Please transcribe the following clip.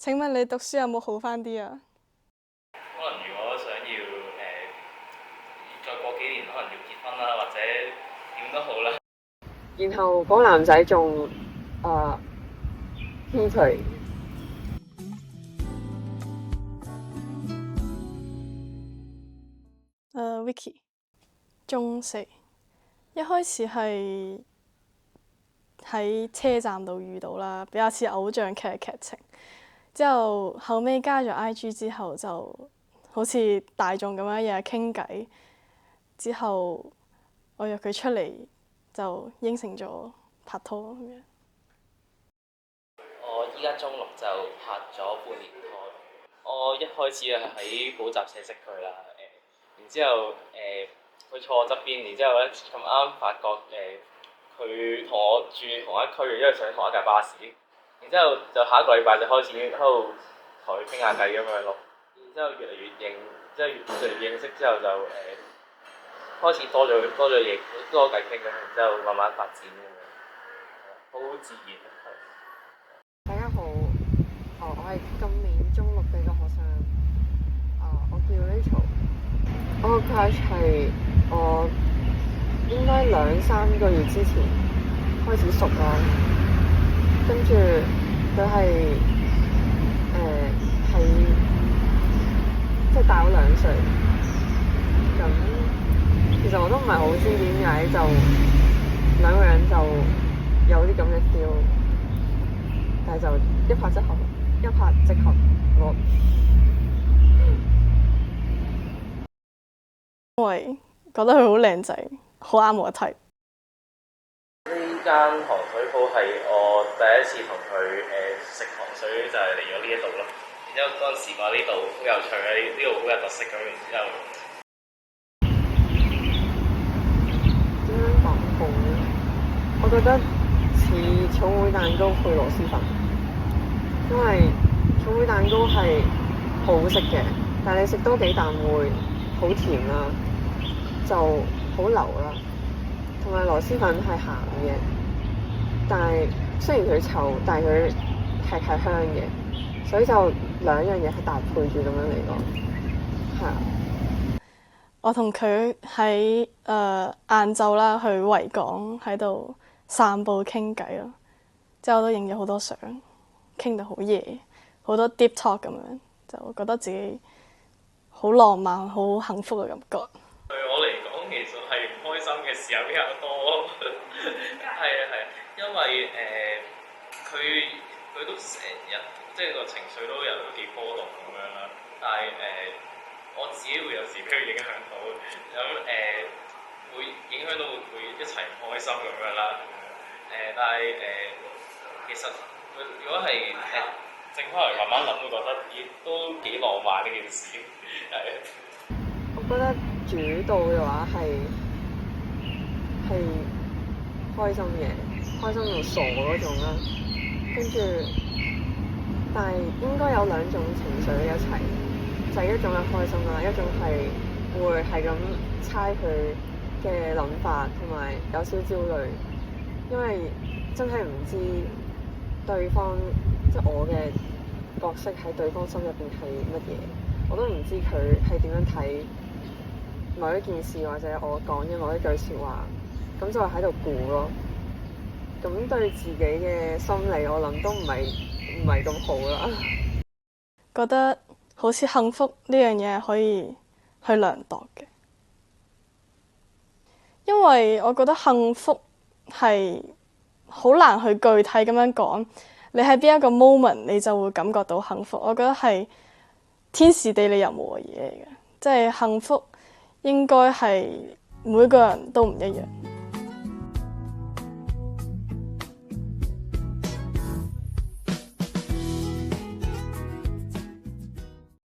請問你讀書有冇好返啲啊？可能如果想要再過幾年，可能要結婚啦，或者點都好啦。然後嗰個男仔仲劈腿。Vicky，中四，一開始係喺車站度遇到啦，比較似偶像劇嘅劇情。之後後尾加咗 IG 之後，就好似大眾咁樣日日傾偈。之後我約佢出嚟，就應承咗拍拖咁樣。我依家中六就拍咗半年拖。我一開始係喺補習社識佢啦，然之後佢坐我側邊，然之後咧咁啱發覺佢同我住同一區，因為上同一架巴士。然之後就下一個禮拜就開始喺度同佢傾下偈咁樣咯。然之後越嚟越認，即係越嚟越認識之後就開始多咗嘢，多偈傾咁，然之後慢慢發展咁樣，好自然。大家好，我係今年中六嘅一個學生，我叫 Rachel。我個 crush 係我應該2-3個月之前開始熟啦，跟住佢係即係大我2歲，咁其實我都唔係好知點解就兩個人就有啲咁嘅 feel。但係就一拍即合，一拍即合。因為覺得佢好靚仔，好啱我睇。呢間糖水鋪係我第一次同佢食糖水，就係嚟咗呢一度咯。然之後嗰陣時話呢度好有趣啊，呢度好有特色咁。然之後點樣講好咧？我覺得似草莓蛋糕配螺螄粉，因為草莓蛋糕係好食嘅，但係你食多幾啖會好甜啦，就好流啦。同埋螺螄粉係鹹嘅，但係雖然佢臭，但係佢係香嘅，所以就兩樣嘢係搭配住咁樣嚟講，係啊。我同佢喺晏晝啦，去維港喺度散步傾偈咯。之後我都影咗好多相，傾到好夜，好多 deep talk 咁樣，就覺得自己好浪漫、好幸福嘅感覺。對我嚟講，其實係唔開心嘅時候比較多。係啊，因為佢都成日即係個情緒都有幾波動咁樣啦。但係我自己會有時俾佢影響到，咁會影響到會一齊唔開心咁樣啦。但係其實如果係靜翻嚟慢慢諗，會覺得都幾浪漫呢件事。係。我覺得主導嘅話係開心嘅，開心到傻嗰種啦。跟住，但係應該有2種情緒一齊，就係一種係開心啦，一種係會係咁猜佢嘅諗法，同埋有少焦慮，因為真係唔知對方即係我嘅角色喺對方心入邊係乜嘢，我都唔知佢係點樣睇某一件事，或者我講嘅某一句説話，咁就喺度估咯。咁對自己嘅心理，我諗都唔係咁好啦。覺得好似幸福呢樣嘢係可以去量度嘅，因為我覺得幸福係好難去具體咁樣講。你喺邊一個 moment 你就會感覺到幸福，我覺得係天時地利人和嘅嘢嚟嘅，即係幸福應該係每個人都唔一樣。